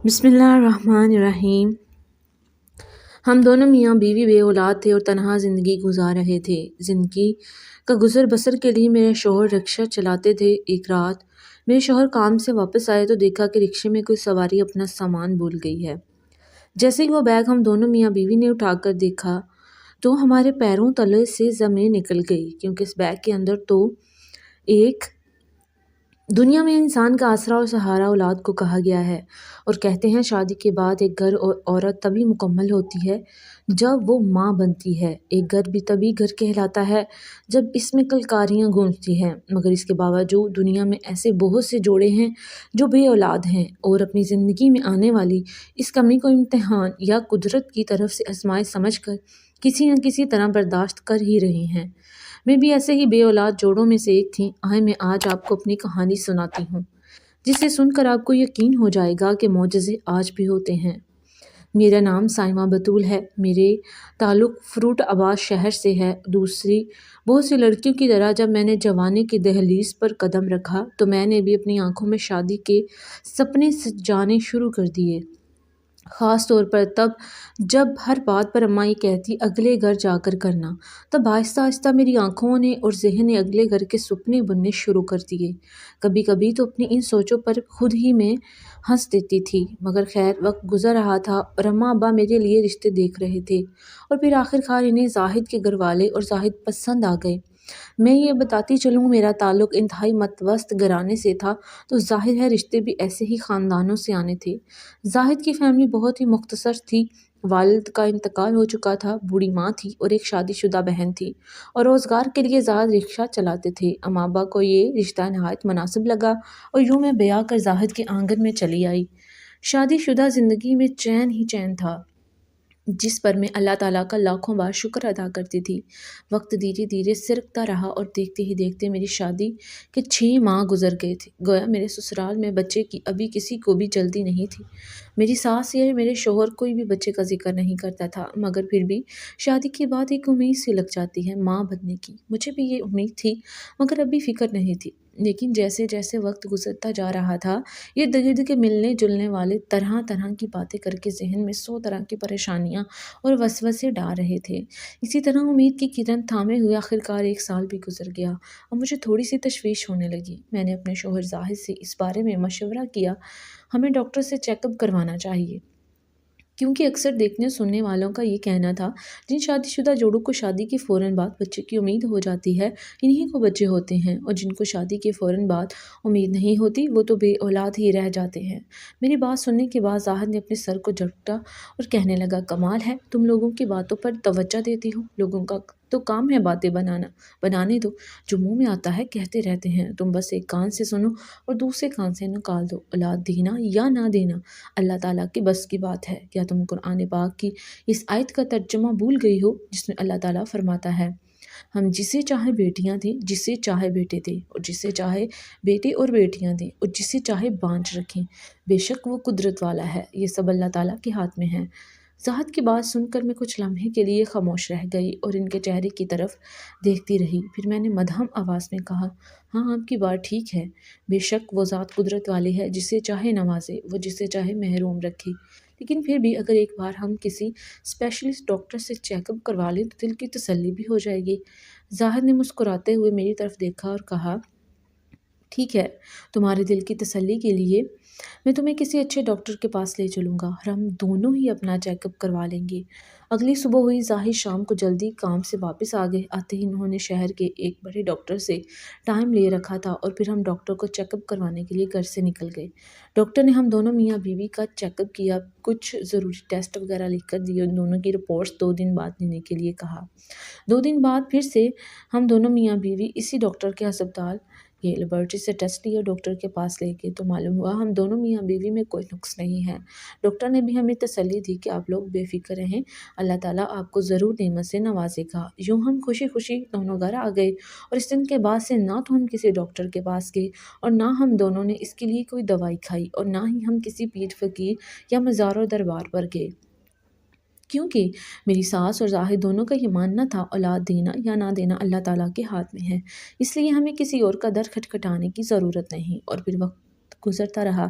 बिस्मिल्लाहिर्रहमानिर्रहीम। हम दोनों मियाँ बीवी बे औलाद थे और तनहा ज़िंदगी गुजार रहे थे। ज़िंदगी का गुजर बसर के लिए मेरे शौहर रिक्शा चलाते थे। एक रात मेरे शौहर काम से वापस आए तो देखा कि रिक्शे में कोई सवारी अपना सामान भूल गई है। जैसे ही वो बैग हम दोनों मियाँ बीवी ने उठाकर देखा तो हमारे पैरों तले से ज़मीन निकल गई, क्योंकि इस बैग के अंदर तो एक दुनिया में इंसान का आसरा और सहारा औलाद को कहा गया है। और कहते हैं शादी के बाद एक घर और औरत तभी मुकम्मल होती है जब वो माँ बनती है। एक घर भी तभी घर कहलाता है जब इसमें कलकारियाँ गूंजती हैं। मगर इसके बावजूद दुनिया में ऐसे बहुत से जोड़े हैं जो बे औलाद हैं और अपनी ज़िंदगी में आने वाली इस कमी को इम्तिहान या कुदरत की तरफ से आजमाइश समझकर किसी न किसी तरह बर्दाश्त कर ही रहे हैं। मैं भी ऐसे ही बे औलाद जोड़ों में से एक थी। आए मैं आज आपको अपनी कहानी सुनाती हूँ, जिसे सुनकर आपको यकीन हो जाएगा कि मौजज़े आज भी होते हैं। मेरा नाम साइमा बतूल है। मेरे ताल्लुक़ फ्रूट आबाद शहर से है। दूसरी बहुत सी लड़कियों की तरह जब मैंने जवानी की दहलीज पर कदम रखा तो मैंने भी अपनी आंखों में शादी के सपने सजाने शुरू कर दिए। ख़ास तौर पर तब जब हर बात पर अम्मा ये कहती अगले घर जाकर करना, तब आहिस्ता आहिस्ता मेरी आंखों ने और ज़हन ने अगले घर के सुपने बुनने शुरू कर दिए। कभी कभी तो अपनी इन सोचों पर खुद ही मैं हंस देती थी। मगर खैर वक्त गुजर रहा था और अम्मा अब्बा मेरे लिए रिश्ते देख रहे थे और फिर आखिरकार इन्हें जाहिद के घर वाले और जाहिद पसंद आ गए। मैं ये बताती चलूँ, मेरा ताल्लुक़ इंतहाई मतवस्त घराने से था, तो ज़ाहिर है रिश्ते भी ऐसे ही ख़ानदानों से आने थे। जाहिद की फैमिली बहुत ही मुख्तसर थी। वालिद का इंतकाल हो चुका था, बूढ़ी माँ थी और एक शादीशुदा बहन थी, और रोज़गार के लिए ज़ाहिद रिक्शा चलाते थे। अम्मा अब्बा को ये रिश्ता नहायत मुनासिब लगा और यूँ मैं ब्याह कर जाहिद के आंगन में चली आई। शादीशुदा ज़िंदगी में चैन ही चैन था, जिस पर मैं अल्लाह ताला का लाखों बार शुक्र अदा करती थी। वक्त धीरे धीरे सिरकता रहा और देखते ही देखते मेरी शादी के 6 माह गुजर गए थे। गोया मेरे ससुराल में बच्चे की अभी किसी को भी जल्दी नहीं थी। मेरी सास या मेरे शोहर कोई भी बच्चे का जिक्र नहीं करता था, मगर फिर भी शादी के बाद एक उम्मीद सी लग जाती है माँ बनने की। मुझे भी ये उम्मीद थी, मगर अभी फिक्र नहीं थी। लेकिन जैसे जैसे वक्त गुजरता जा रहा था, इर्द गिर्द के मिलने जुलने वाले तरह तरह की बातें करके जहन में 100 तरह की परेशानियां और वसवसे डाल रहे थे। इसी तरह उम्मीद की किरण थामे हुए आखिरकार 1 साल भी गुजर गया और मुझे थोड़ी सी तशवीश होने लगी। मैंने अपने शोहर जाहिद से इस बारे में मशवरा किया, हमें डॉक्टर से चेकअप करवाना चाहिए, क्योंकि अक्सर देखने सुनने वालों का ये कहना था जिन शादीशुदा जोड़ों को शादी के फ़ौरन बाद बच्चे की उम्मीद हो जाती है, इन्हीं को बच्चे होते हैं, और जिनको शादी के फ़ौरन बाद उम्मीद नहीं होती वो तो बे औलाद ही रह जाते हैं। मेरी बात सुनने के बाद जाहिद ने अपने सर को झटका और कहने लगा, कमाल है, तुम लोगों की बातों पर तवज्जो देती हो। लोगों का तो काम है बातें बनाना, बनाने दो, जो मुंह में आता है कहते रहते हैं। तुम बस एक कान से सुनो और दूसरे कान से निकाल दो। औलाद देना या ना देना अल्लाह ताला की बस की बात है। क्या तुम कुरान पाक की इस आयत का तर्जुमा भूल गई हो, जिसमें अल्लाह ताला फरमाता है, हम जिसे चाहे बेटियां दें, जिसे चाहे बेटे दें, और जिसे चाहे बेटे और बेटियां दें, और जिसे चाहे बांझ रखें, बेशक वो कुदरत वाला है, ये सब अल्लाह ताला के हाथ में है। जाहिद की बात सुनकर मैं कुछ लम्हे के लिए खामोश रह गई और इनके चेहरे की तरफ देखती रही। फिर मैंने मदहम आवाज़ में कहा, हाँ आपकी बात ठीक है, बेशक वो ज़ात कुदरत वाली है, जिसे चाहे नवाजे, वो जिसे चाहे महरूम रखे। लेकिन फिर भी अगर एक बार हम किसी स्पेशलिस्ट डॉक्टर से चेकअप करवा लें तो दिल की तसल्ली भी हो जाएगी। जाहिद ने मुस्कुराते हुए मेरी तरफ देखा और कहा, ठीक है, तुम्हारे दिल की तसल्ली के लिए मैं तुम्हें किसी अच्छे डॉक्टर के पास ले चलूँगा और हम दोनों ही अपना चेकअप करवा लेंगे। अगली सुबह हुई। जाहिद शाम को जल्दी काम से वापस आ गए। आते ही उन्होंने शहर के एक बड़े डॉक्टर से टाइम ले रखा था और फिर हम डॉक्टर को चेकअप करवाने के लिए घर से निकल गए। डॉक्टर ने हम दोनों मियाँ बीवी का चेकअप किया, कुछ ज़रूरी टेस्ट वगैरह लिख कर दिए, उन दोनों की रिपोर्ट्स 2 दिन बाद देने के लिए कहा। 2 दिन बाद फिर से हम दोनों मियाँ बीवी इसी डॉक्टर के अस्पताल ये लेबॉरेटरी से टेस्ट लिया, डॉक्टर के पास लेके तो मालूम हुआ हम दोनों मियाँ बीवी में कोई नुक्स नहीं है। डॉक्टर ने भी हमें तसल्ली दी कि आप लोग बेफिक्र रहें, अल्लाह ताला आपको ज़रूर नेमत से नवाजेगा। यूँ हम खुशी खुशी दोनों घर आ गए और इस दिन के बाद से ना तो हम किसी डॉक्टर के पास गए और ना हम दोनों ने इसके लिए कोई दवाई खाई और ना ही हम किसी पीर फकीर या मज़ार दरबार पर गए, क्योंकि मेरी सास और जाहिद दोनों का ये मानना था औलाद देना या ना देना अल्लाह ताला के हाथ में है, इसलिए हमें किसी और का दर खटखटाने की ज़रूरत नहीं। और फिर वक्त گزرتا رہا۔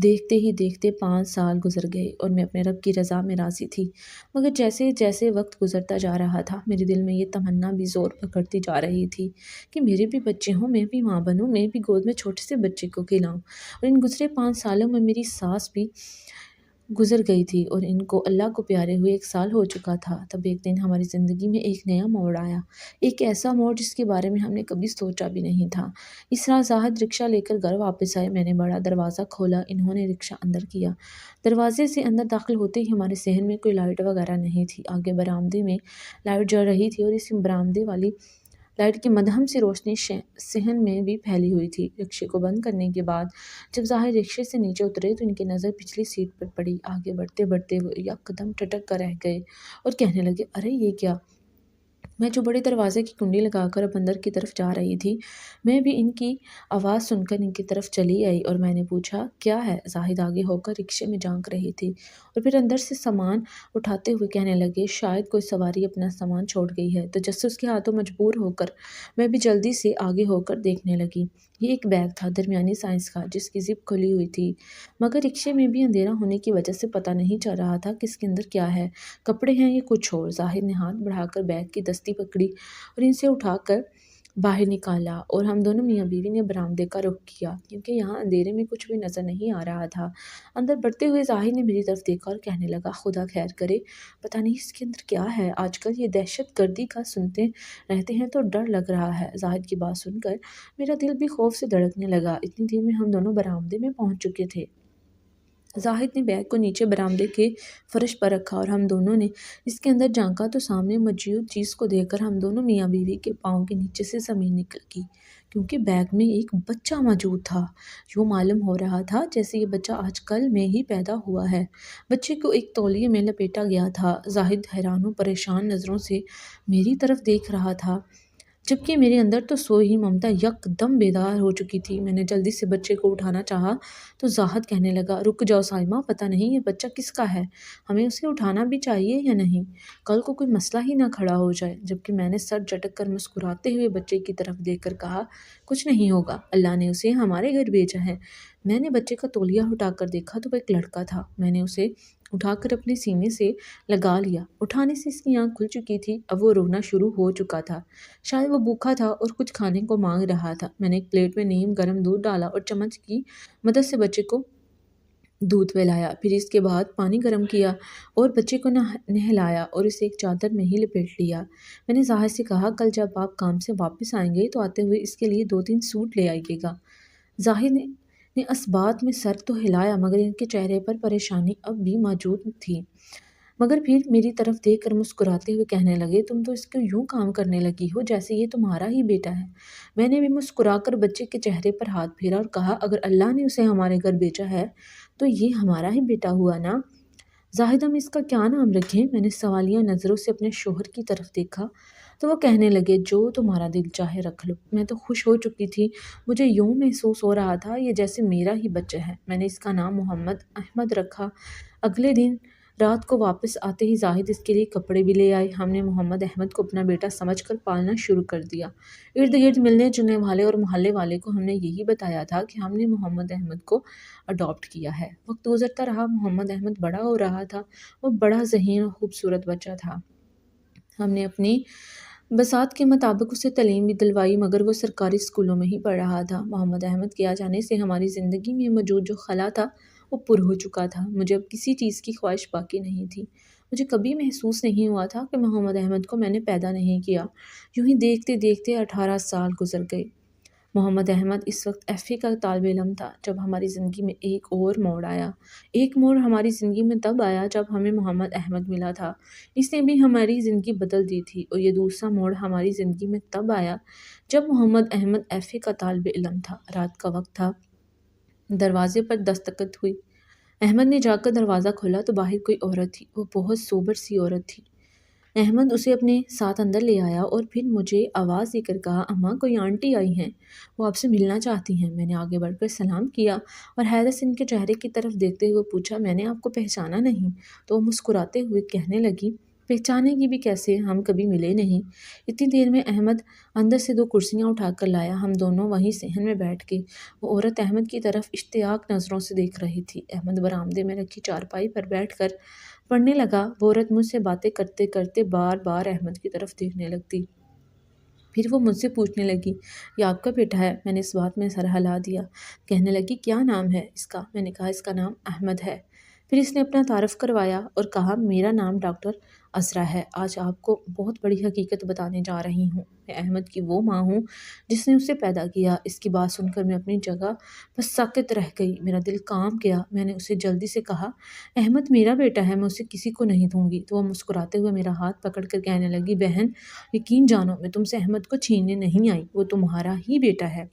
دیکھتے ہی دیکھتے 5 سال گزر گئے اور میں اپنے رب کی رضا میں راضی تھی، مگر جیسے جیسے وقت گزرتا جا رہا تھا میرے دل میں یہ تمنا بھی زور پکڑتی جا رہی تھی کہ میرے بھی بچے ہوں، میں بھی ماں بنوں، میں بھی گود میں چھوٹے سے بچے کو کھلاؤں۔ اور ان گزرے 5 سالوں میں میری ساس بھی گزر گئی تھی اور ان کو اللہ کو پیارے ہوئے 1 سال ہو چکا تھا۔ تب ایک دن ہماری زندگی میں ایک نیا موڑ آیا، ایک ایسا موڑ جس کے بارے میں ہم نے کبھی سوچا بھی نہیں تھا۔ اس رات زاہد رکشہ لے کر گھر واپس آئے۔ میں نے بڑا دروازہ کھولا، انہوں نے رکشہ اندر کیا۔ دروازے سے اندر داخل ہوتے ہی ہمارے صحن میں کوئی لائٹ وغیرہ نہیں تھی۔ آگے برآمدے میں لائٹ جل رہی تھی اور اس برآمدے والی لائٹ کی مدھم سی روشنی صحن میں بھی پھیلی ہوئی تھی۔ رکشے کو بند کرنے کے بعد جب ظاہر رکشے سے نیچے اترے تو ان کی نظر پچھلی سیٹ پر پڑی۔ آگے بڑھتے بڑھتے وہ یک قدم ٹھٹک کر رہ گئے اور کہنے لگے، ارے یہ کیا؟ میں جو بڑے دروازے کی کنڈی لگا کر اب اندر کی طرف جا رہی تھی، میں بھی ان کی آواز سن کر ان کی طرف چلی آئی اور میں نے پوچھا، کیا ہے؟ زاہد آگے ہو کر رکشے میں جھانک رہی تھی اور پھر اندر سے سامان اٹھاتے ہوئے کہنے لگے، شاید کوئی سواری اپنا سامان چھوڑ گئی ہے۔ تجسس کے ہاتھوں مجبور ہو کر میں بھی جلدی سے آگے ہو کر دیکھنے لگی۔ یہ ایک بیگ تھا درمیانی سائز کا جس کی زپ کھلی ہوئی تھی، مگر رکشے میں بھی اندھیرا ہونے کی وجہ سے پتہ نہیں چل رہا تھا کہ اس کے اندر کیا ہے، کپڑے ہیں یا کچھ اور۔ زاہد نے ہاتھ بڑھا کر بیگ کی دستی پکڑی اور ان سے اٹھا کر باہر نکالا اور ہم دونوں میاں بیوی نے برآمدے کا رخ کیا کیونکہ یہاں اندھیرے میں کچھ بھی نظر نہیں آ رہا تھا۔ اندر بڑھتے ہوئے زاہد نے میری طرف دیکھا اور کہنے لگا، خدا خیر کرے، پتہ نہیں اس کے اندر کیا ہے، آج کل یہ دہشت گردی کا سنتے رہتے ہیں تو ڈر لگ رہا ہے۔ زاہد کی بات سن کر میرا دل بھی خوف سے دھڑکنے لگا۔ اتنی دیر میں ہم دونوں برآمدے میں پہنچ چکے تھے۔ زاہد نے بیگ کو نیچے برآمدے کے فرش پر رکھا اور ہم دونوں نے اس کے اندر جھانکا تو سامنے موجود چیز کو دیکھ کر ہم دونوں میاں بیوی کے پاؤں کے نیچے سے زمین نکل گئی، کیونکہ بیگ میں ایک بچہ موجود تھا۔ یوں معلوم ہو رہا تھا جیسے یہ بچہ آج کل میں ہی پیدا ہوا ہے۔ بچے کو ایک تولیے میں لپیٹا گیا تھا۔ زاہد حیران و پریشان نظروں سے میری طرف دیکھ رہا تھا، جبکہ میرے اندر تو سوئی ممتا یک دم بیدار ہو چکی تھی۔ میں نے جلدی سے بچے کو اٹھانا چاہا تو زاہد کہنے لگا، رک جاؤ سائمہ، پتہ نہیں یہ بچہ کس کا ہے، ہمیں اسے اٹھانا بھی چاہیے یا نہیں، کل کو کوئی مسئلہ ہی نہ کھڑا ہو جائے۔ جبکہ میں نے سر جھٹک کر مسکراتے ہوئے بچے کی طرف دیکھ کر کہا، کچھ نہیں ہوگا، اللہ نے اسے ہمارے گھر بھیجا ہے۔ میں نے بچے کا تولیہ اٹھا کر دیکھا تو وہ ایک لڑکا تھا۔ میں نے اسے اٹھا کر اپنے سینے سے لگا لیا۔ اٹھانے سے اس کی آنکھ کھل چکی تھی، اب وہ رونا شروع ہو چکا تھا، شاید وہ بھوکا تھا اور کچھ کھانے کو مانگ رہا تھا۔ میں نے ایک پلیٹ میں نیم گرم دودھ ڈالا اور چمچ کی مدد سے بچے کو دودھ پلایا، پھر اس کے بعد پانی گرم کیا اور بچے کو نہلایا اور اسے ایک چادر میں ہی لپیٹ لیا۔ میں نے زاہد سے کہا، کل جب آپ کام سے واپس آئیں گے تو آتے ہوئے اس کے لیے 2-3 سوٹ لے آئیے گا۔ زاہد نے اس بات میں سر تو ہلایا مگر ان کے چہرے پر پریشانی اب بھی موجود تھی، مگر پھر میری طرف دیکھ کر مسکراتے ہوئے کہنے لگے، تم تو اس کو یوں کام کرنے لگی ہو جیسے یہ تمہارا ہی بیٹا ہے۔ میں نے بھی مسکرا کر بچے کے چہرے پر ہاتھ پھیرا اور کہا، اگر اللہ نے اسے ہمارے گھر بھیجا ہے تو یہ ہمارا ہی بیٹا ہوا نا۔ زاہد، ہم اس کا کیا نام رکھیں؟ میں نے سوالیہ نظروں سے اپنے شوہر کی طرف دیکھا تو وہ کہنے لگے، جو تمہارا دل چاہے رکھ لو۔ میں تو خوش ہو چکی تھی، مجھے یوں محسوس ہو رہا تھا یہ جیسے میرا ہی بچہ ہے۔ میں نے اس کا نام محمد احمد رکھا۔ اگلے دن رات کو واپس آتے ہی زاہد اس کے لیے کپڑے بھی لے آئے۔ ہم نے محمد احمد کو اپنا بیٹا سمجھ کر پالنا شروع کر دیا۔ ارد گرد ملنے جلنے والے اور محلے والے کو ہم نے یہی بتایا تھا کہ ہم نے محمد احمد کو اڈاپٹ کیا ہے۔ وقت گزرتا رہا، محمد احمد بڑا ہو رہا تھا، وہ بڑا ذہین اور خوبصورت بچہ تھا۔ ہم نے اپنی بساط کے مطابق اسے تعلیم بھی دلوائی مگر وہ سرکاری اسکولوں میں ہی پڑھ رہا تھا۔ محمد احمد کے آ جانے سے ہماری زندگی میں موجود جو خلا تھا وہ پر ہو چکا تھا۔ مجھے اب کسی چیز کی خواہش باقی نہیں تھی۔ مجھے کبھی محسوس نہیں ہوا تھا کہ محمد احمد کو میں نے پیدا نہیں کیا۔ یوں ہی دیکھتے دیکھتے 18 سال گزر گئے۔ محمد احمد اس وقت ایف اے کا طالب علم تھا جب ہماری زندگی میں ایک اور موڑ آیا۔ ایک موڑ ہماری زندگی میں تب آیا جب ہمیں محمد احمد ملا تھا، اس نے بھی ہماری زندگی بدل دی تھی، اور یہ دوسرا موڑ ہماری زندگی میں تب آیا جب محمد احمد ایف اے کا طالب علم تھا۔ رات کا وقت تھا، دروازے پر دستک ہوئی۔ احمد نے جا کر دروازہ کھولا تو باہر کوئی عورت تھی، وہ بہت سوبر سی عورت تھی۔ احمد اسے اپنے ساتھ اندر لے آیا اور پھر مجھے آواز دے کر کہا، اماں کوئی آنٹی آئی ہیں، وہ آپ سے ملنا چاہتی ہیں۔ میں نے آگے بڑھ کر سلام کیا اور حیرت سے ان کے چہرے کی طرف دیکھتے ہوئے پوچھا، میں نے آپ کو پہچانا نہیں؟ تو وہ مسکراتے ہوئے کہنے لگی، पहचाने की भी कैसे, हम कभी मिले नहीं। इतनी देर में अहमद अंदर से 2 कुर्सियाँ उठा कर लाया। हम दोनों वहीं सहन में बैठ गए। वो औरत अहमद की तरफ इश्तियाक नज़रों से देख रही थी। अहमद बरामदे में रखी चारपाई पर बैठकर पढ़ने लगा। वो औरत मुझसे बातें करते करते बार बार अहमद की तरफ देखने लगती। फिर वो मुझसे पूछने लगी, ये आपका बेटा है? मैंने इस बात में सर हिला दिया। कहने लगी, क्या नाम है इसका? मैंने कहा, इसका नाम अहमद है। फिर इसने अपना तारुफ करवाया और कहा, मेरा नाम डॉक्टर असरा है। आज आपको बहुत बड़ी हकीकत बताने जा रही हूँ। मैं अहमद की वो माँ हूँ जिसने उसे पैदा किया। इसकी बात सुनकर मैं अपनी जगह बस साकित रह गई। मेरा दिल कांप गया। मैंने उसे जल्दी से कहा, अहमद मेरा बेटा है, मैं उसे किसी को नहीं दूंगी। तो वो मुस्कुराते हुए मेरा हाथ पकड़कर कहने लगी, बहन, यकीन जानो, मैं तुमसे अहमद को छीनने नहीं आई। वो तुम्हारा ही बेटा है।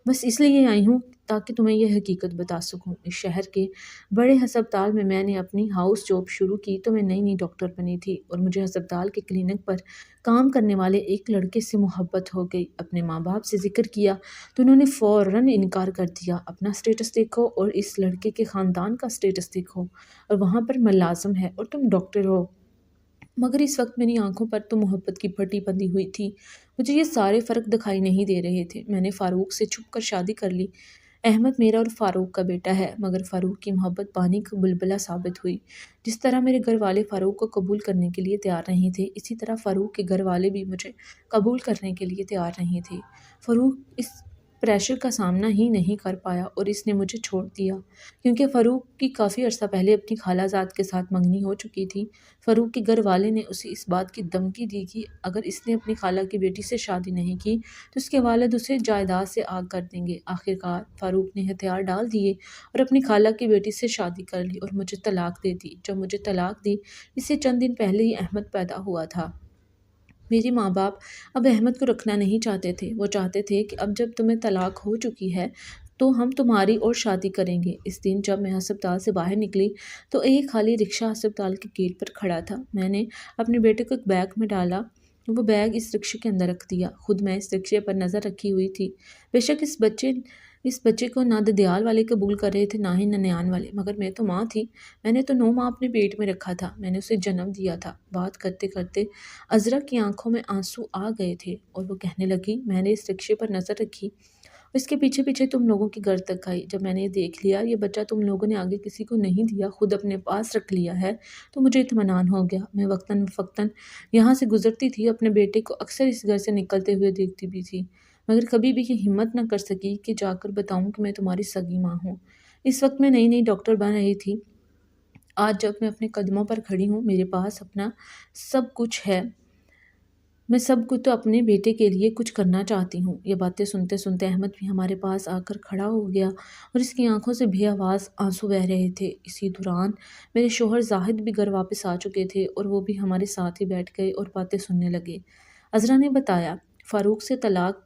बस इसलिए आई हूँ ताकि तुम्हें यह हकीकत बता सकूं। इस शहर के बड़े अस्पताल में मैंने अपनी हाउस जॉब शुरू की तो मैं नई नई डॉक्टर बनी थी और मुझे अस्पताल के क्लिनिक पर काम करने वाले एक लड़के से मोहब्बत हो गई। अपने माँ बाप से जिक्र किया तो उन्होंने फ़ौरन इनकार कर दिया। अपना स्टेटस देखो और इस लड़के के ख़ानदान का स्टेटस देखो, और वहाँ पर मुलाज़म है और तुम डॉक्टर हो। मगर इस वक्त मेरी आंखों पर तो मोहब्बत की पट्टी बंधी हुई थी। मुझे ये सारे फ़र्क दिखाई नहीं दे रहे थे। मैंने फ़ारूक से छुप कर शादी कर ली। अहमद मेरा और फ़ारूक का बेटा है, मगर फ़ारूक की मोहब्बत पानी का बुलबुला साबित हुई। जिस तरह मेरे घर वाले फ़ारूक को कबूल करने के लिए तैयार नहीं थे, इसी तरह फ़ारूक के घर वाले भी मुझे कबूल करने के लिए तैयार नहीं थे। फ़ारूक इस प्रेशर का सामना ही नहीं कर पाया और इसने मुझे छोड़ दिया, क्योंकि फ़ारूक की काफ़ी अर्सा पहले अपनी खालाजाद के साथ मंगनी हो चुकी थी। फ़ारूक के घर वाले ने उसे इस बात की धमकी दी कि अगर इसने अपनी खाला की बेटी से शादी नहीं की तो उसके वालिद उसे जायदाद से आग कर देंगे। आखिरकार फ़ारूक ने हथियार डाल दिए और अपनी खाला की बेटी से शादी कर ली और मुझे तलाक दे दी। जब मुझे तलाक दी, इससे चंद दिन पहले ही अहमद पैदा हुआ था। मेरे माँ बाप अब अहमद को रखना नहीं चाहते थे। वो चाहते थे कि अब जब तुम्हें तलाक हो चुकी है तो हम तुम्हारी और शादी करेंगे। इस दिन जब मैं अस्पताल से बाहर निकली तो एक खाली रिक्शा अस्पताल के गेट पर खड़ा था। मैंने अपने बेटे को एक बैग में डाला, वो बैग इस रिक्शे के अंदर रख दिया। खुद मैं इस रिक्शे पर नज़र रखी हुई थी। बेशक इस बच्चे को ना ददियाल वाले कबूल कर रहे थे, ना ही ननियान वाले, मगर मैं तो माँ थी। मैंने तो 9 माह अपने पेट में रखा था। मैंने उसे जन्म दिया था। बात करते करते अज़रा की आंखों में आंसू आ गए थे और वो कहने लगी, मैंने इस रिक्शे पर नज़र रखी, इसके पीछे पीछे तुम लोगों के घर तक आई। जब मैंने देख लिया ये बच्चा तुम लोगों ने आगे किसी को नहीं दिया, खुद अपने पास रख लिया है, तो मुझे इत्मीनान हो गया। मैं वक्तन फ़क्तन यहाँ से गुजरती थी, अपने बेटे को अक्सर इस घर से निकलते हुए देखती भी थी, मगर कभी भी ये हिम्मत न कर सकी कि जाकर बताऊँ कि मैं तुम्हारी सगी माँ हूँ। इस वक्त मैं नई नई डॉक्टर बन रही थी। आज जब मैं अपने कदमों पर खड़ी हूँ, मेरे पास अपना सब कुछ है, मैं सब कुछ तो अपने बेटे के लिए कुछ करना चाहती हूँ। ये बातें सुनते सुनते अहमद भी हमारे पास आकर खड़ा हो गया और इसकी आंखों से बेआवाज़ आंसू बह रहे थे। इसी दौरान मेरे शोहर जाहिद भी घर वापस आ चुके थे और वो भी हमारे साथ ही बैठ गए और बातें सुनने लगे। अज़रा ने बताया, फ़ारूक से तलाक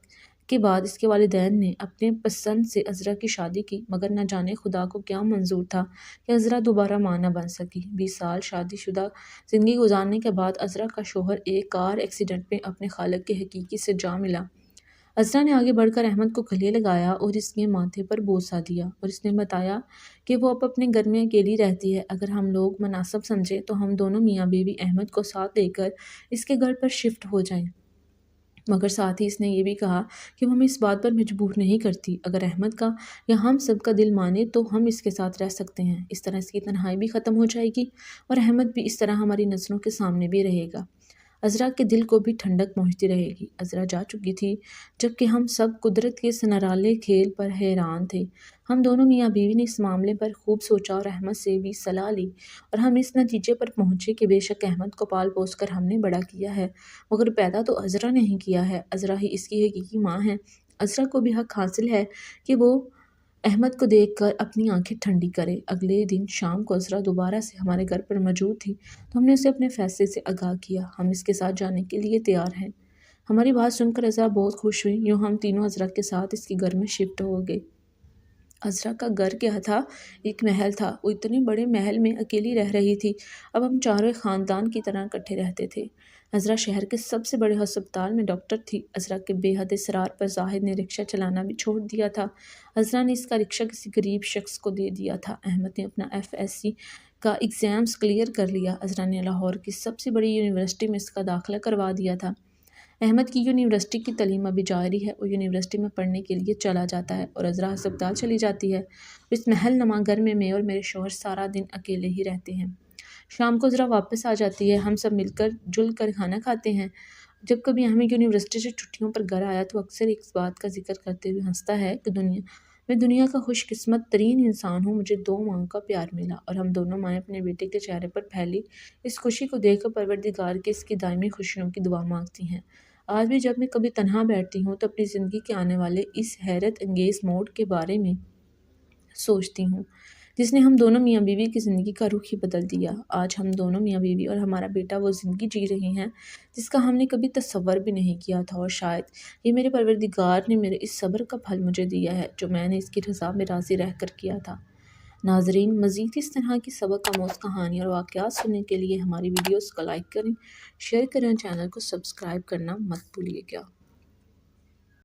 के बाद इसके वालिदैन ने अपने पसंद से अज़रा की शादी की, मगर न जाने खुदा को क्या मंजूर था कि अज़रा दोबारा माँ न बन सकी। 20 साल शादीशुदा ज़िंदगी गुजारने के बाद अज़रा का शोहर एक कार एक्सीडेंट में अपने खालिक के हकीकी से जा मिला। अज़रा ने आगे बढ़कर अहमद को गले लगाया और इसके माथे पर बोसा दिया और इसने बताया कि वो अब अपने घर में अकेली रहती है। अगर हम लोग मुनासिब समझें तो हम दोनों मियाँ बीवी अहमद को साथ लेकर इसके घर पर शिफ्ट हो जाएं। मगर साथ ही इसने ये भी कहा कि वो हमें इस बात पर मजबूर नहीं करती। अगर अहमद का या हम सब का दिल माने तो हम इसके साथ रह सकते हैं। इस तरह इसकी तन्हाई भी ख़त्म हो जाएगी और अहमद भी इस तरह हमारी नज़रों के सामने भी रहेगा। अज़रा के दिल को भी ठंडक पहुँचती रहेगी। अज़रा जा चुकी थी जबकि हम सब कुदरत के इस निराले खेल पर हैरान थे। हम दोनों मियाँ बीवी ने इस मामले पर खूब सोचा और अहमद से भी सलाह ली और हम इस नतीजे पर पहुँचे कि बेशक अहमद को पाल पोस कर हमने बड़ा किया है, मगर पैदा तो अज़रा ने ही किया है। अज़रा ही इसकी हकीकी माँ है। अज़रा को भी हक हासिल है कि वो अहमद को देखकर अपनी आंखें ठंडी करे। अगले दिन शाम को अज़रा दोबारा से हमारे घर पर मौजूद थी तो हमने उसे अपने फ़ैसले से आगाह किया। हम इसके साथ जाने के लिए तैयार हैं। हमारी बात सुनकर अज़रा बहुत खुश हुई। यूँ हम तीनों अज़रा के साथ इसके घर में शिफ्ट हो गए। عذرا کا گھر کیا تھا؟ ایک محل تھا۔ وہ اتنے بڑے محل میں اکیلی رہ رہی تھی۔ اب ہم چاروں ایک خاندان کی طرح اکٹھے رہتے تھے۔ عذرا شہر کے سب سے بڑے ہسپتال میں ڈاکٹر تھی۔ عذرا کے بے حد اصرار پر زاہد نے رکشہ چلانا بھی چھوڑ دیا تھا۔ عذرا نے اس کا رکشہ کسی غریب شخص کو دے دیا تھا۔ احمد نے اپنا FSC کا ایگزامز کلیئر کر لیا۔ عذرا نے لاہور کی سب سے بڑی یونیورسٹی میں اس کا داخلہ کروا دیا تھا۔ احمد کی یونیورسٹی کی تعلیم ابھی جاری ہے۔ وہ یونیورسٹی میں پڑھنے کے لیے چلا جاتا ہے اور عذرا ہسپتال چلی جاتی ہے۔ اس محل نما گھر میں اور میرے شوہر سارا دن اکیلے ہی رہتے ہیں۔ شام کو عذرا واپس آ جاتی ہے۔ ہم سب مل کر جل کر کھانا کھاتے ہیں۔ جب کبھی احمد یونیورسٹی سے چھٹیوں پر گھر آیا تو اکثر ایک بات کا ذکر کرتے ہوئے ہنستا ہے کہ میں دنیا کا خوش قسمت ترین انسان ہوں۔ مجھے 2 ماں کا پیار ملا اور ہم دونوں مائیں اپنے بیٹے کے چہرے پر پھیلی اس خوشی کو دیکھ کر پروردگار کے اس کی دائمی خوشیوں کی دعا مانگتی ہیں۔ آج بھی جب میں کبھی تنہا بیٹھتی ہوں تو اپنی زندگی کے آنے والے اس حیرت انگیز موڑ کے بارے میں سوچتی ہوں جس نے ہم دونوں میاں بیوی کی زندگی کا رخ ہی بدل دیا۔ آج ہم دونوں میاں بیوی اور ہمارا بیٹا وہ زندگی جی رہے ہیں جس کا ہم نے کبھی تصور بھی نہیں کیا تھا، اور شاید یہ میرے پروردگار نے میرے اس صبر کا پھل مجھے دیا ہے جو میں نے اس کی رضا میں راضی رہ کر کیا تھا۔ ناظرین، مزید اس طرح کی سبق آموز کہانی اور واقعات سننے کے لیے ہماری ویڈیوز کو لائک کریں، شیئر کریں اور چینل کو سبسکرائب کرنا مت بھولیے گا۔